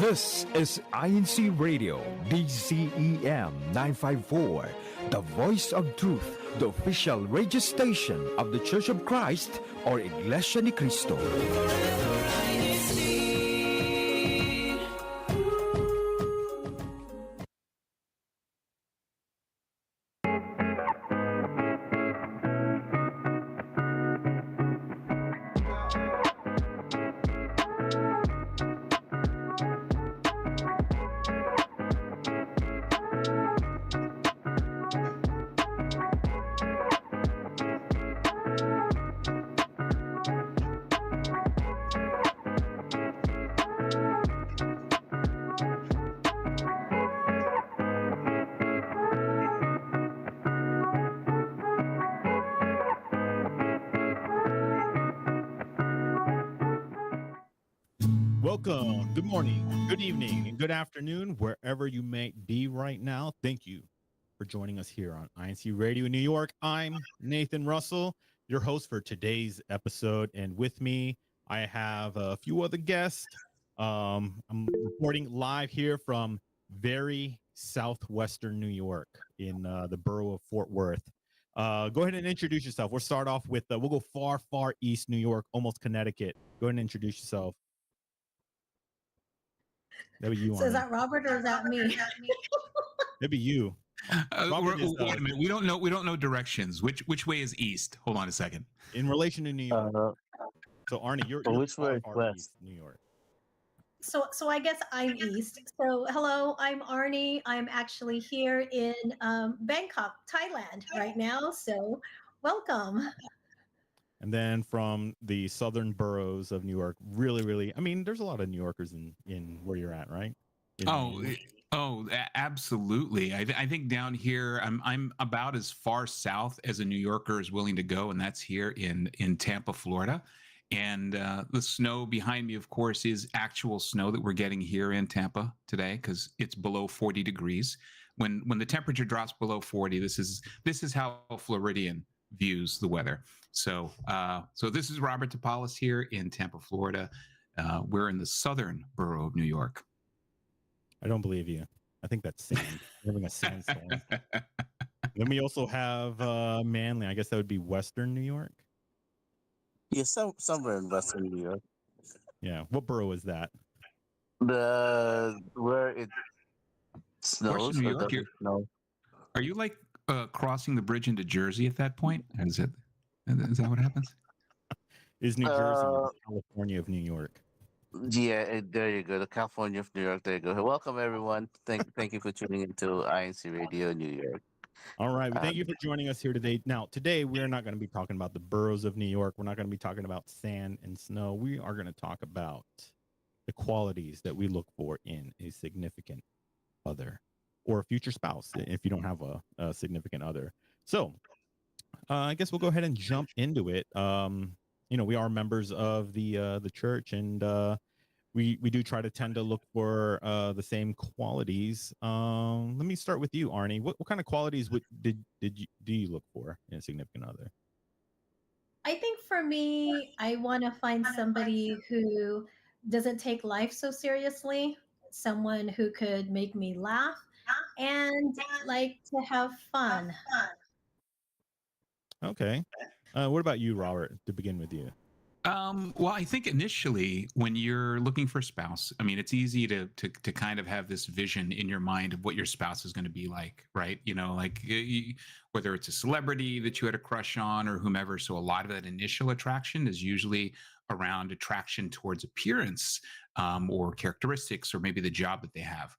This is INCRadio, DCEM 954, the voice of truth, the official radio station of the Church of Christ or Iglesianicristo. Welcome. Good morning, good evening, and good afternoon, wherever you may be right now. Thank you for joining us here on INCRadio in New York. I'm Nathan Russell, your host for today's episode. And with me, I have a few other guests. I'm reporting live here from very southwestern New York in the borough of Fort Worth. Go ahead and introduce yourself. We'll start off with, we'll go far east New York, almost Connecticut. Go ahead and introduce yourself. That be you. So is that Robert or is that me? Maybe you. Wait a minute. We don't know directions. Which way is east? Hold on a second. In relation to New York. So Arnie, you're which way west? East, New York. So I guess I'm east. So hello, I'm Arnie. I'm actually here in Bangkok, Thailand right now. So welcome. And then from the southern boroughs of New York, really, I mean, there's a lot of New Yorkers in where you're at, right? Absolutely. I think down here, I'm about as far south as a New Yorker is willing to go, and that's here in Tampa, Florida. And the snow behind me, of course, is actual snow that we're getting here in Tampa today because it's below 40 degrees. When the temperature drops below 40, this is how a Floridian views the weather. So this is Robert DePaulis here in Tampa, Florida. We're in the southern borough of New York. I don't believe you. I think that's sand. We're having a sandstorm. Then we also have Manly. I guess that would be western New York. Yeah, somewhere in western New York. Yeah. What borough is that? Where it snows. New York, snow. Are you like crossing the bridge into Jersey at that point? Is that what happens? Is New Jersey California of New York? Yeah, there you go. The California of New York. There you go. Welcome everyone. Thank you for tuning into INCRadio New York. All right. Thank you for joining us here today. Now, today we're not going to be talking about the boroughs of New York. We're not going to be talking about sand and snow. We are going to talk about the qualities that we look for in a significant other or a future spouse if you don't have a significant other. So I guess we'll go ahead and jump into it. We are members of the church, and we do try to tend to look for the same qualities. Let me start with you, Arnie. What kind of qualities do you look for in a significant other? I think for me, I want to find somebody who doesn't take life so seriously, someone who could make me laugh and like to have fun. Okay. What about you, Robert, to begin with you? Well, I think initially when you're looking for a spouse, I mean, it's easy to kind of have this vision in your mind of what your spouse is going to be like, right? Whether it's a celebrity that you had a crush on or whomever. So a lot of that initial attraction is usually around attraction towards appearance or characteristics or maybe the job that they have.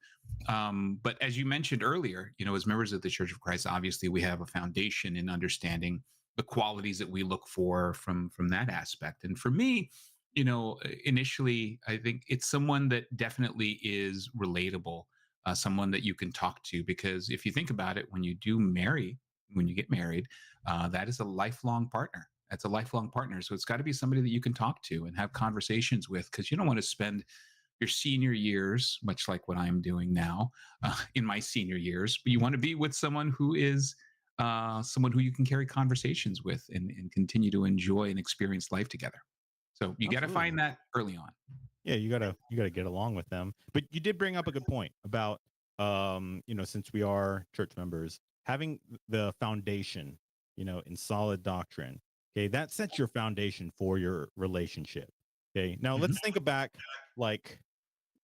But as you mentioned earlier, as members of the Church of Christ, obviously we have a foundation in understanding the qualities that we look for from that aspect. And for me, initially, I think it's someone that definitely is relatable, someone that you can talk to, because if you think about it, when you get married, that is a lifelong partner. That's a lifelong partner. So it's got to be somebody that you can talk to and have conversations with, because you don't want to spend your senior years, much like what I'm doing now in my senior years, but you want to be with someone who is someone who you can carry conversations with and continue to enjoy and experience life together. So you got to find that early on. Yeah, you gotta get along with them. But you did bring up a good point about since we are church members, having the foundation, in solid doctrine. Okay, that sets your foundation for your relationship. Okay, now let's think back, like,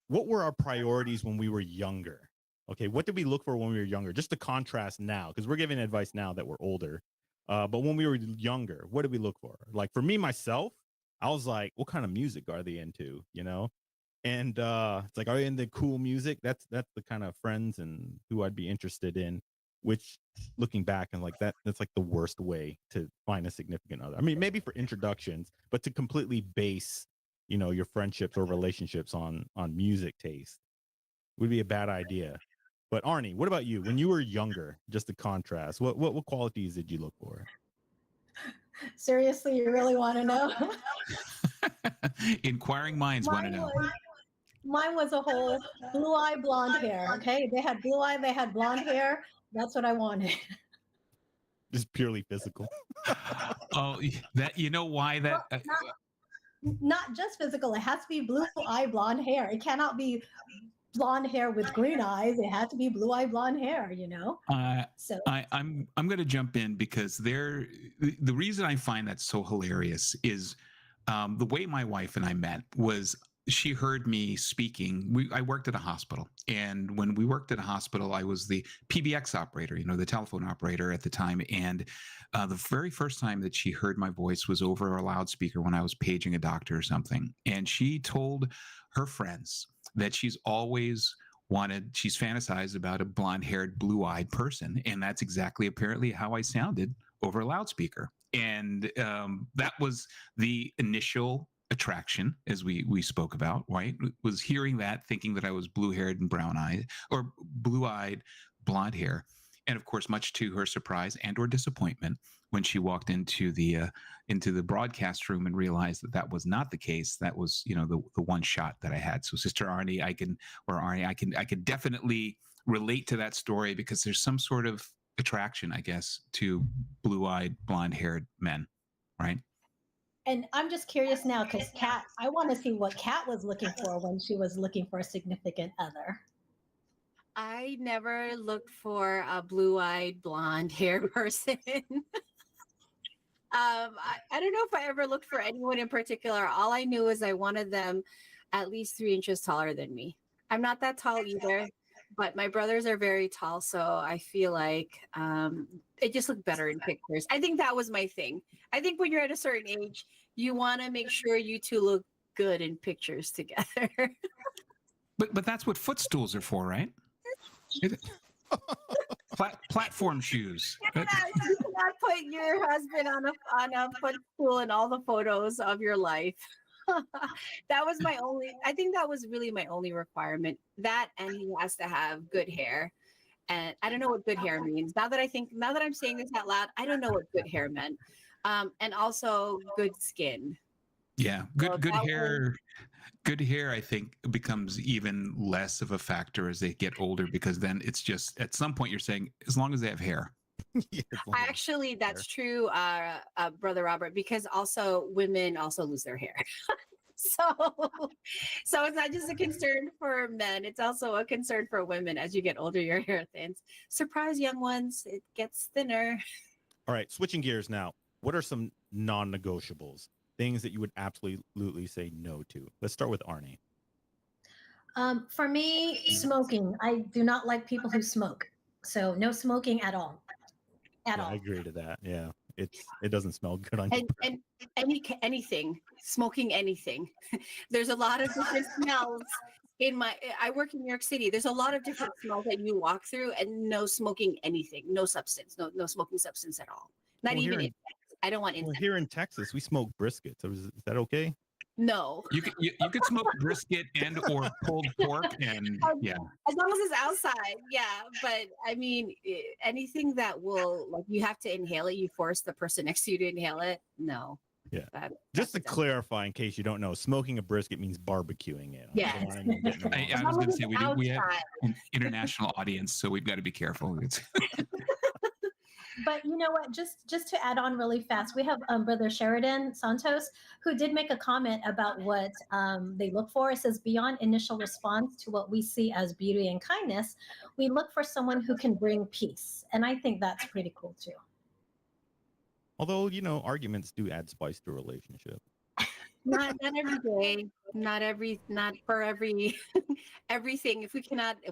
what were our priorities when we were younger? Okay, what did we look for when we were younger? Just to contrast now, because we're giving advice now that we're older. But when we were younger, what did we look for? Like for me, myself, I was like, what kind of music are they into? And it's like, are they into cool music? That's the kind of friends and who I'd be interested in. Which, looking back and like that's like the worst way to find a significant other. I mean, maybe for introductions, but to completely base, your friendships or relationships on music taste would be a bad idea. But Arnie, what about you? When you were younger, just to contrast, what qualities did you look for? Seriously, you really want to know? Inquiring minds want to know. Mine was a whole blue eye, blonde hair. Okay, they had blue eye, they had blonde hair. That's what I wanted. Just purely physical. Oh, that why that. Not just physical. It has to be blue eye, blonde hair. It cannot be blonde hair with green eyes. It has to be blue eye, blonde hair. So I'm going to jump in because the reason I find that so hilarious is the way my wife and I met was she heard me speaking. I worked at a hospital, and when we worked at a hospital, I was the PBX operator, the telephone operator at the time. And the very first time that she heard my voice was over a loudspeaker when I was paging a doctor or something. And she told her friends that she's fantasized about a blonde-haired, blue-eyed person. And that's exactly apparently how I sounded over a loudspeaker. And that was the initial attraction, as we spoke about, right? Was hearing that, thinking that I was blue-haired and brown-eyed, or blue-eyed, blonde hair. And of course, much to her surprise and or disappointment, when she walked into the broadcast room and realized that was not the case, that was the one shot that I had. So, Sister Arnie, I can definitely relate to that story, because there's some sort of attraction, I guess, to blue-eyed, blonde-haired men, right? And I'm just curious now, because I want to see what Kat was looking for when she was looking for a significant other. I never looked for a blue-eyed, blonde hair person. I don't know if I ever looked for anyone in particular. All I knew is I wanted them at least 3 inches taller than me. I'm not that tall either, but my brothers are very tall, so I feel like it just looked better in pictures. I think that was my thing. I think when you're at a certain age, you want to make sure you two look good in pictures together. But that's what footstools are for, right? Platform shoes. You cannot put your husband on a footstool in all the photos of your life. I think that was really my only requirement. That, and he has to have good hair. And I don't know what good hair means. Now that I'm saying this out loud, I don't know what good hair meant. And also good skin. Yeah, good hair. Good hair, I think, becomes even less of a factor as they get older, because then it's just, at some point you're saying, as long as they have hair. Yeah, Actually, that's true, Brother Robert, because also women also lose their hair. So it's not just a concern for men, it's also a concern for women. As you get older, your hair thins. Surprise, young ones, it gets thinner. All right, switching gears now. What are some non-negotiables? Things that you would absolutely say no to? Let's start with Arnie. For me, smoking. I do not like people who smoke. So no smoking at all. I agree to that. Yeah. It doesn't smell good on you. And anything, smoking anything. There's a lot of different smells I work in New York City. There's a lot of different smells that you walk through, and no smoking anything, no substance, no smoking substance at all. Not even insects. I don't want insects. Well, here in Texas, we smoke brisket. So is that okay? No. You could smoke brisket and or pulled pork, and yeah. As long as it's outside, yeah. But I mean, anything that will, like, you have to inhale it, you force the person next to you to inhale it. No. Yeah. Just to clarify, in case you don't know, smoking a brisket means barbecuing it. Yes. I was going to say, we have an international audience, so we've got to be careful. But you know what? Just to add on really fast, we have Brother Sheridan Santos who did make a comment about what they look for. It says beyond initial response to what we see as beauty and kindness, we look for someone who can bring peace, and I think that's pretty cool too. Although, arguments do add spice to a relationship. Not every day, not for every everything. If we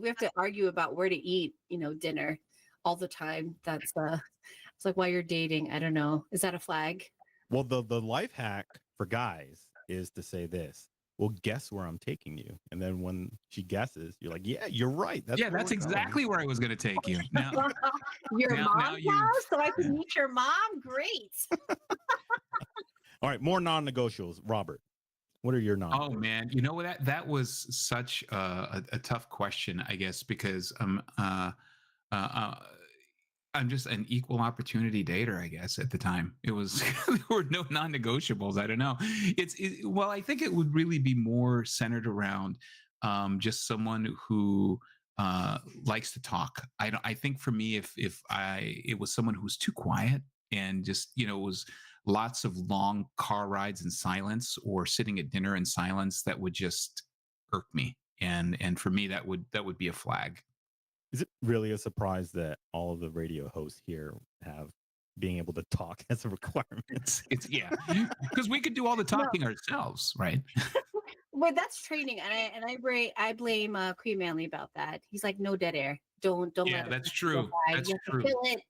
have to argue about where to eat, dinner all the time, that's it's like while you're dating. I don't know. Is that a flag? Well, the life hack for guys is to say this. Well, guess where I'm taking you. And then when she guesses, you're like, yeah, you're right. That's exactly where I was going to take you. Now, Your now mom's house, so I can meet your mom. Great. All right, more non-negotiables. Robert, what are your non-negotiables? Oh man, that was such a tough question, I guess, because I'm just an equal opportunity dater, I guess. At the time, it was there were no non-negotiables. I don't know. Well, I think it would really be more centered around just someone who likes to talk. I think for me, if it was someone who was too quiet and just was lots of long car rides in silence or sitting at dinner in silence, that would just irk me. And for me, that would be a flag. Is it really a surprise that all of the radio hosts here have being able to talk as a requirement? It's yeah, because we could do all the talking ourselves, right? Well, that's training, and I blame Queen Manley about that. He's like, no dead air. Don't Yeah, let it that's true. That's you have to true. fill it.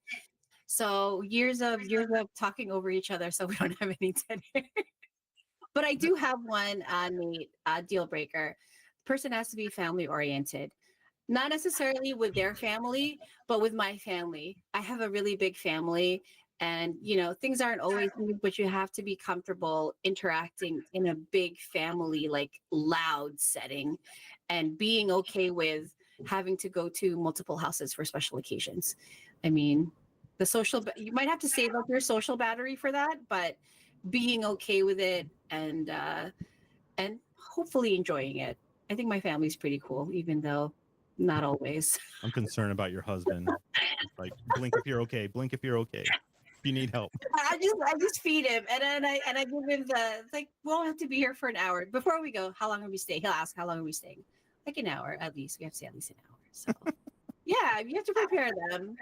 So years of talking over each other, so we don't have any dead air. But I do have one, Nate, deal breaker. The person has to be family oriented. Not necessarily with their family, but with my family. I have a really big family, and things aren't always new, but you have to be comfortable interacting in a big family, like loud setting, and being okay with having to go to multiple houses for special occasions. I mean, you might have to save up your social battery for that, but being okay with it and hopefully enjoying it. I think my family's pretty cool, even though not always. I'm concerned about your husband. Like, blink if you're okay. Blink if you're okay. If you need help. I just feed him, and then I give him it's like, we won't have to be here for an hour. Before we go, how long are we staying? He'll ask, how long are we staying? Like an hour at least. We have to stay at least an hour. So yeah, you have to prepare them.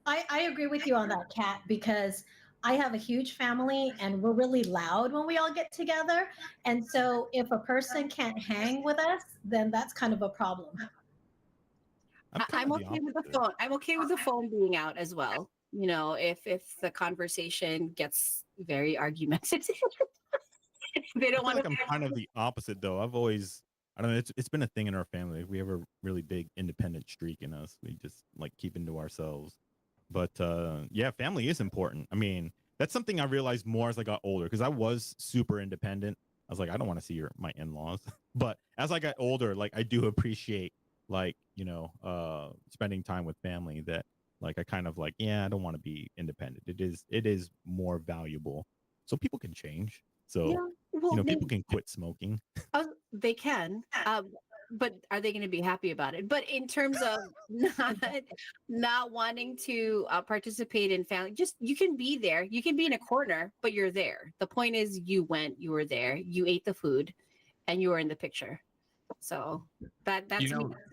I agree with you on that, Kat, because I have a huge family and we're really loud when we all get together. And so if a person can't hang with us, then that's kind of a problem. I'm okay with the phone. I'm okay with the phone being out as well. If the conversation gets very argumentative, they don't want to. I'm kind of the opposite, though. I don't know. It's been a thing in our family. If we have a really big independent streak in us, we just like keeping to ourselves. But yeah, family is important. I mean, that's something I realized more as I got older, because I was super independent. I was like, I don't want to see my in-laws. But as I got older, like, I do appreciate, like, spending time with family, that like I kind of like, yeah, I don't want to be independent. It is more valuable. So people can change. So Yeah, well, people can quit smoking. they can. But are they going to be happy about it? But in terms of not wanting to participate in family, just you can be there. You can be in a corner, but you're there. The point is, you were there, you ate the food, and you were in the picture. So that's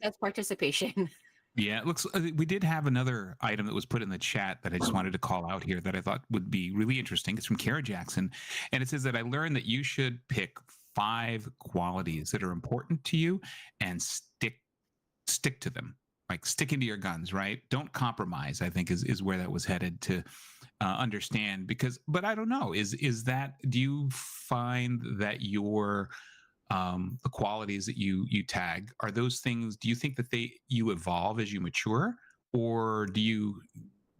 that's participation. Yeah, it looks. We did have another item that was put in the chat that I just wanted to call out here that I thought would be really interesting. It's from Kara Jackson, and it says that I learned that you should pick 5 qualities that are important to you and stick to them. Like, sticking to your guns, right? Don't compromise, I think is where that was headed, to understand. But I don't know. Do you find that the qualities that you tag, are those things, do you think that you evolve as you mature, or do you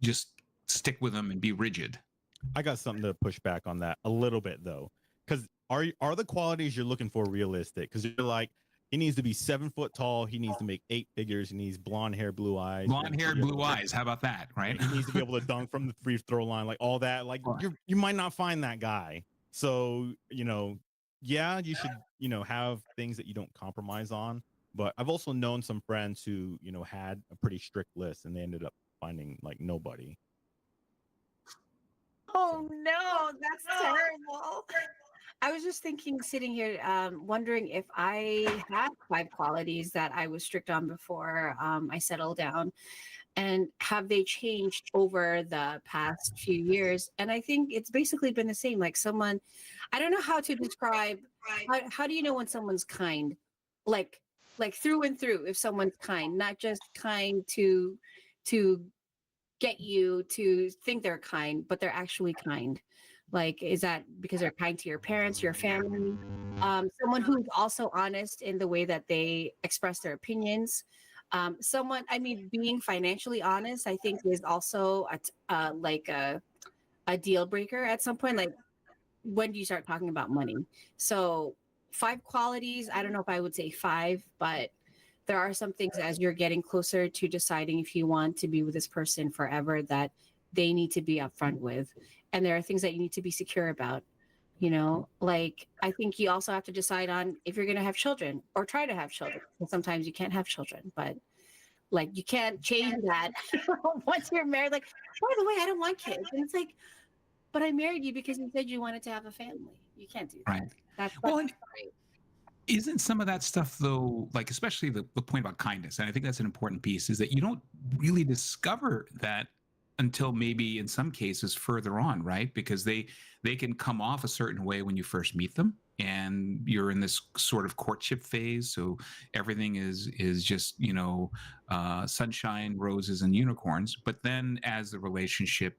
just stick with them and be rigid? I got something to push back on that a little bit, though, because are the qualities you're looking for realistic? Because you're like, he needs to be 7 foot tall, he needs to make 8 figures, he needs blonde hair, blue eyes. How about that, right? He needs to be able to dunk from the free throw line, like all that. Like, you might not find that guy. So yeah, you should have things that you don't compromise on. But I've also known some friends who had a pretty strict list, and they ended up finding like nobody. Oh no, that's terrible. I was just thinking, sitting here, wondering if I had 5 qualities that I was strict on before I settled down, and have they changed over the past few years? And I think it's basically been the same. Like someone, I don't know how to describe. How do you know when someone's kind? Like, like through and through. If someone's kind, not just kind to get you to think they're kind, but they're actually kind. Like, is that because they're kind to your parents, your family? Someone who's also honest in the way that they express their opinions. Someone, I mean, being financially honest, I think is also like a deal breaker at some point. Like, when do you start talking about money? So, 5 qualities. I don't know if I would say 5, but there are some things as you're getting closer to deciding if you want to be with this person forever that they need to be upfront with. And there are things that you need to be secure about. Like, I think you also have to decide on if you're going to have children or try to have children. And sometimes you can't have children, but like you can't change that once you're married. Like, by the way, I don't want kids. And it's like, but I married you because you said you wanted to have a family. You can't do that. Right. That's Well, right. isn't some of that stuff though, like especially the point about kindness, and I think that's an important piece, is that you don't really discover that until maybe in some cases further on, right? Because they can come off a certain way when you first meet them, and you're in this sort of courtship phase, so everything is just sunshine, roses, and unicorns. But then as the relationship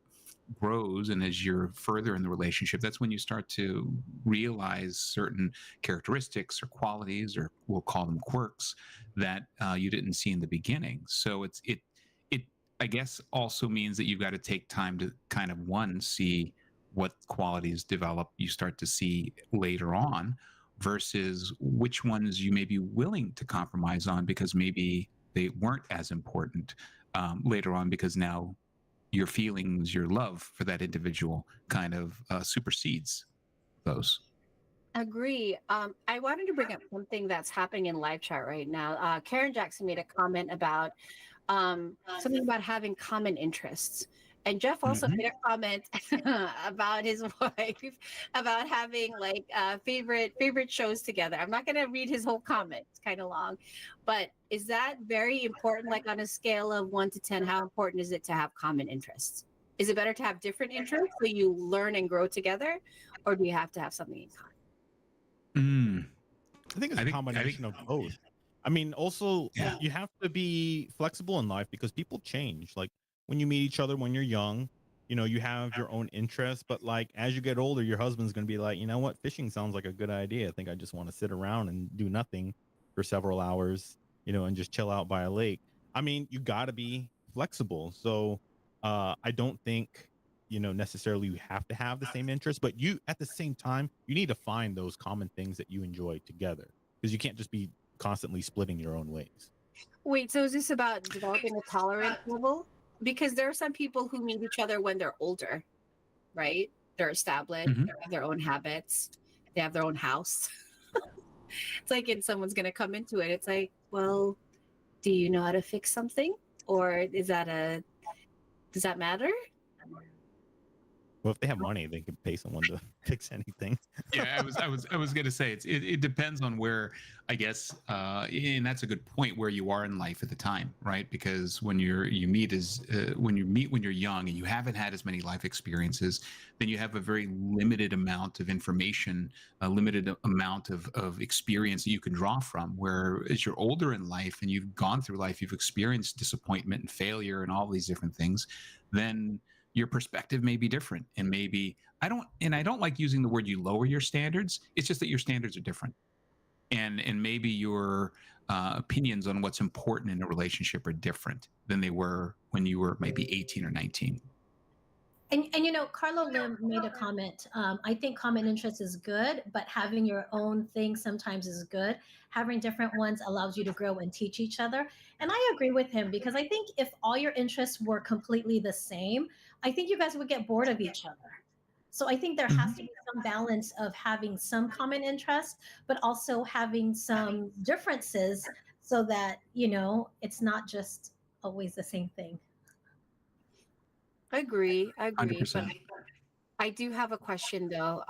grows and as you're further in the relationship, that's when you start to realize certain characteristics or qualities, or we'll call them quirks, that you didn't see in the beginning. So it I guess also means that you've got to take time to kind of see what qualities develop you start to see later on, versus which ones you may be willing to compromise on because maybe they weren't as important later on, because now your feelings, your love for that individual kind of supersedes those. Agree. I wanted to bring up something that's happening in live chat right now. Karen Jackson made a comment about something about having common interests. And Jeff also made a comment about his wife, about having like favorite shows together. I'm not going to read his whole comment; it's kind of long. But is that very important? Like on a scale of 1 to 10, how important is it to have common interests? Is it better to have different interests so you learn and grow together, or do you have to have something in common? I think it's a combination of both. I mean, also, you have to be flexible in life because people change. Like when you meet each other when you're young, you have your own interests, but like as you get older, your husband's going to be like, you know what, fishing sounds like a good idea. I think I just want to sit around and do nothing for several hours, and just chill out by a lake. I mean, you got to be flexible. So I don't think, necessarily you have to have the same interests, but you, at the same time, you need to find those common things that you enjoy together, because you can't just be constantly splitting your own ways. Wait, so is this about developing a tolerance level? Because there are some people who meet each other when they're older, right? They're established, they have their own habits, they have their own house. It's like, and someone's going to come into it. It's like, well, do you know how to fix something? Or does that matter? Well, if they have money, they can pay someone to fix anything. Yeah, I was gonna say it depends on where, I guess, and that's a good point, where you are in life at the time, right? Because when you meet when you're young and you haven't had as many life experiences, then you have a very limited amount of information, a limited amount of experience that you can draw from. Where as you're older in life and you've gone through life, you've experienced disappointment and failure and all these different things, then your perspective may be different. And maybe I don't like using the word you lower your standards. It's just that your standards are different, and maybe your opinions on what's important in a relationship are different than they were when you were maybe 18 or 19. And Carlo Lim made a comment. I think common interest is good, but having your own thing sometimes is good. Having different ones allows you to grow and teach each other. And I agree with him, because I think if all your interests were completely the same, I think you guys would get bored of each other. So I think there has to be some balance of having some common interest, but also having some differences, so that, it's not just always the same thing. I agree. But 100%. I do have a question though.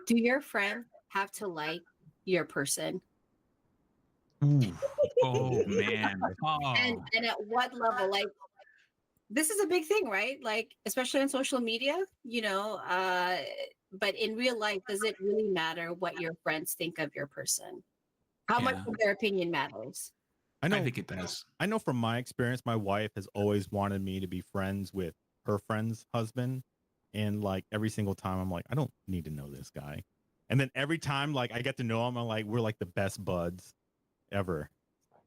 Do your friends have to like your person? Ooh. Oh man. And Oh. and at what level? Like this is a big thing, right? Like especially on social media, but in real life, does it really matter what your friends think of your person? How much Yeah. of their opinion matters? I I know. think it does. I know from my experience, my wife has always wanted me to be friends with her friend's husband, and like every single time, I'm like, I don't need to know this guy. And then every time, like I get to know him, I'm like, we're like the best buds ever.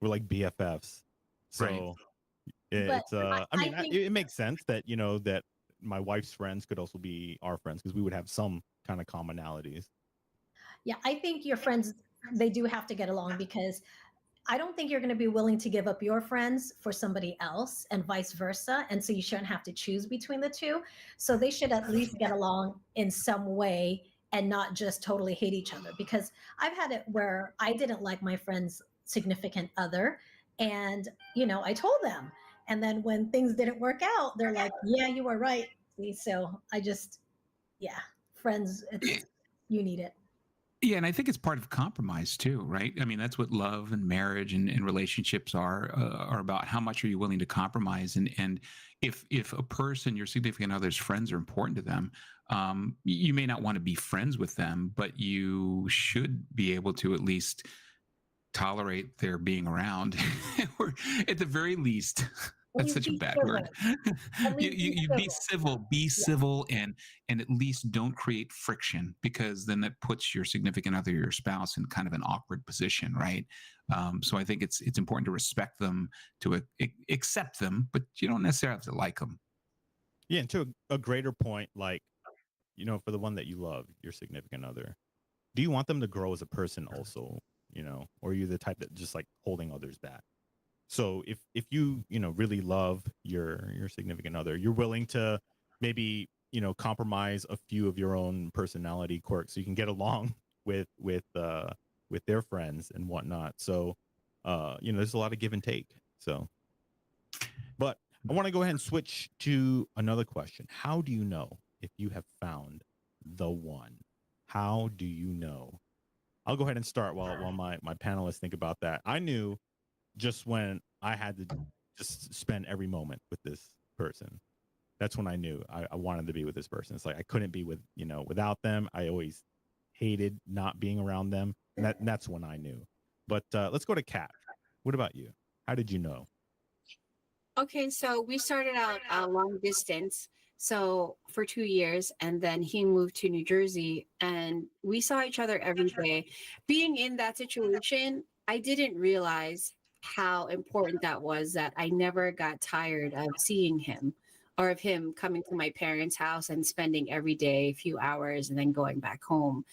We're like BFFs. So Right. But it's I I mean, think, it makes sense that that my wife's friends could also be our friends because we would have some kind of commonalities. yeah, I think your friends, they do have to get along, because I don't think you're going to be willing to give up your friends for somebody else and vice versa. And so you shouldn't have to choose between the two. So they should at least get along in some way and not just totally hate each other. Because I've had it where I didn't like my friend's significant other. And, I told them. And then when things didn't work out, they're like, yeah, you were right. See, so yeah, friends, you need it. Yeah, and I think it's part of compromise too, right? I mean, that's what love and marriage and relationships are about. How much are you willing to compromise? And if a person, your significant other's friends are important to them, you may not want to be friends with them, but you should be able to at least tolerate their being around, or at the very least. At That's least such a be bad word. civil. At you, least you, be you be civil. civil, be Yeah. civil, and at least don't create friction, because then that puts your significant other, your spouse, in kind of an awkward position, right? So I think it's important to respect them, to accept them, but you don't necessarily have to like them. Yeah, and to a greater point, like for the one that you love, your significant other, do you want them to grow as a person also? Or are you the type that just like holding others back? So if you really love your significant other, you're willing to maybe compromise a few of your own personality quirks so you can get along with their friends and whatnot. So there's a lot of give and take. So, but I want to go ahead and switch to another question. How do you know if you have found the one? How do you know? I'll go ahead and start while my panelists think about that. I knew just when I had to just spend every moment with this person. That's when I knew I wanted to be with this person. It's like I couldn't be without them. I always hated not being around them. And that's when I knew. But let's go to Kat. What about you? How did you know? Okay, so we started out long distance, so for 2 years, and then he moved to New Jersey, and we saw each other every day. Being in that situation, I didn't realize how important that was, that I never got tired of seeing him, or of him coming to my parents' house and spending every day a few hours and then going back home.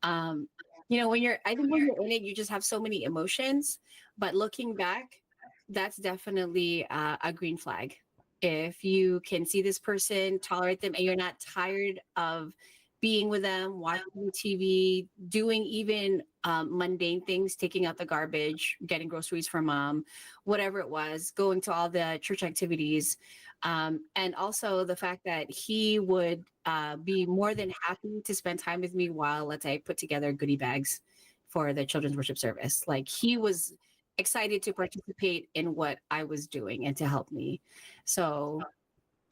Um, I think when you're in it, you just have so many emotions, but looking back, that's definitely a green flag. If you can see this person, tolerate them, and you're not tired of being with them, watching TV, doing even mundane things, taking out the garbage, getting groceries for mom, whatever it was, going to all the church activities. And also the fact that he would be more than happy to spend time with me while, let's say, I put together goodie bags for the children's worship service. Like he was excited to participate in what I was doing and to help me. So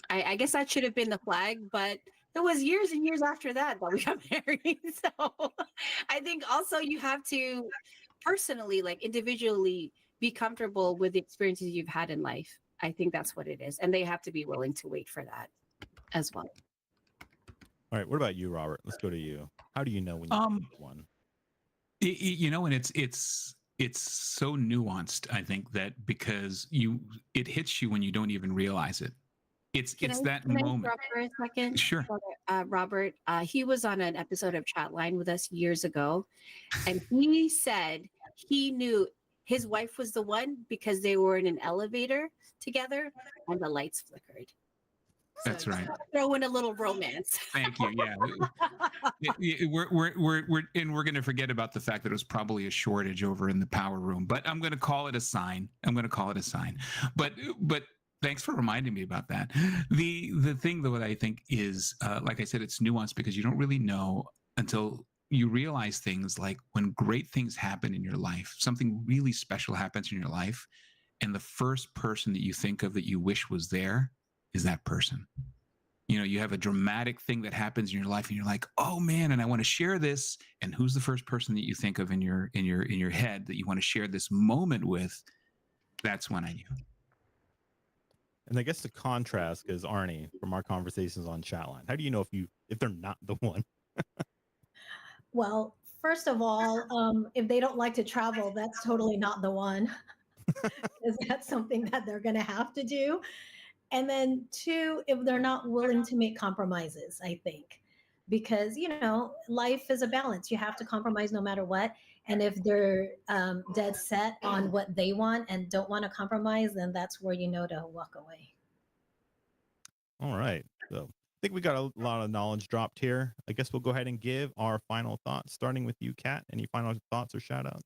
I guess that should have been the flag, but it was years and years after that we got married. So I think also you have to personally, like individually, be comfortable with the experiences you've had in life. I think that's what it is. And they have to be willing to wait for that as well. All right. What about you, Robert? Let's go to you. How do you know when you found one? And it's so nuanced, I think, that because it hits you when you don't even realize it. It's that moment. Interrupt for a second? Sure. Robert, he was on an episode of Chatline with us years ago, and he said he knew his wife was the one because they were in an elevator together and the lights flickered. That's So right. throw in a little romance. Thank you. Yeah. We're going to forget about the fact that it was probably a shortage over in the power room, but I'm going to call it a sign. But Thanks for reminding me about that. The thing though that I think is, like I said, it's nuanced because you don't really know until you realize things like when great things happen in your life, something really special happens in your life, and the first person that you think of that you wish was there is that person. You know, you have a dramatic thing that happens in your life and you're like, oh man, and I want to share this. And who's the first person that you think of in your head that you want to share this moment with? That's when I knew. And I guess the contrast is Arnie from our conversations on Chatline. How do you know if they're not the one? Well, first of all, if they don't like to travel, that's totally not the one, because that's something that they're going to have to do. And then two, if they're not willing to make compromises, I think, because life is a balance. You have to compromise no matter what. And if they're dead set on what they want and don't want to compromise, then that's where you know to walk away. All right. So I think we got a lot of knowledge dropped here. I guess we'll go ahead and give our final thoughts, starting with you, Kat. Any final thoughts or shout outs?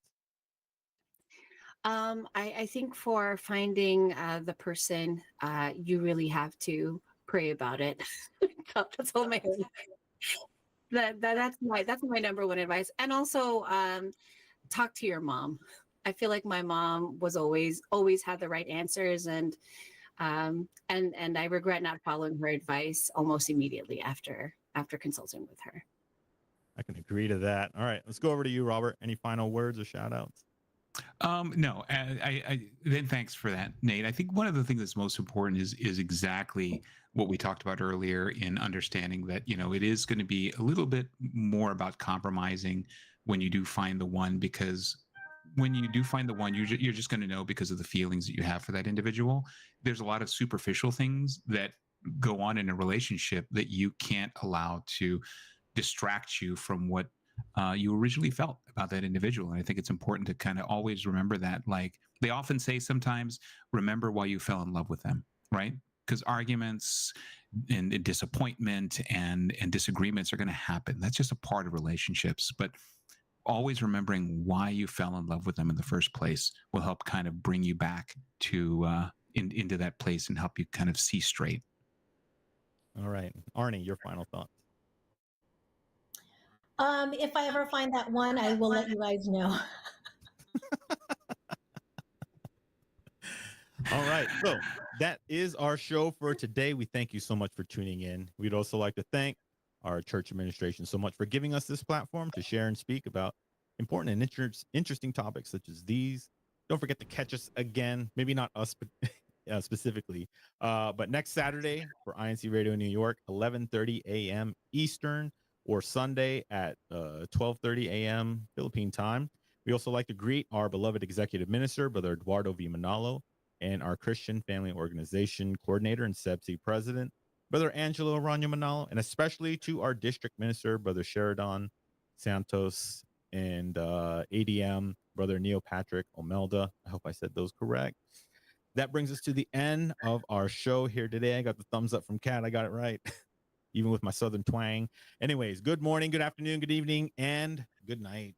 I think for finding the person, you really have to pray about it. That's all my that's my number one advice. And also talk to your mom. I feel like my mom was always had the right answers, and I regret not following her advice almost immediately after consulting with her. I can agree to that. All right, let's go over to you, Robert. Any final words or shout outs? No, then thanks for that, Nate. I think one of the things that's most important is exactly what we talked about earlier in understanding that, it is going to be a little bit more about compromising when you do find the one, because when you do find the one, you're just going to know because of the feelings that you have for that individual. There's a lot of superficial things that go on in a relationship that you can't allow to distract you from what you originally felt about that individual. And I think it's important to kind of always remember that. Like they often say sometimes, remember why you fell in love with them, right? Because arguments and disappointment and disagreements are going to happen. That's just a part of relationships. But always remembering why you fell in love with them in the first place will help kind of bring you back to into that place and help you kind of see straight. All right. Arnie, your final thoughts. If I ever find that one, I will let you guys know. All right. So that is our show for today. We thank you so much for tuning in. We'd also like to thank our church administration so much for giving us this platform to share and speak about important and interesting topics such as these. Don't forget to catch us again, maybe not us specifically, but next Saturday for INCRadio New York, 11:30 a.m. Eastern, or Sunday at 12:30 a.m. Philippine time. We also like to greet our beloved executive minister, Brother Eduardo V. Manalo, and our Christian Family Organization coordinator and SEBC president, Brother Angelo Arano Manalo, and especially to our district minister, Brother Sheridan Santos, and ADM, Brother Neil Patrick Omelda. I hope I said those correct. That brings us to the end of our show here today. I got the thumbs up from Kat. I got it right, even with my southern twang. Anyways, good morning, good afternoon, good evening, and good night.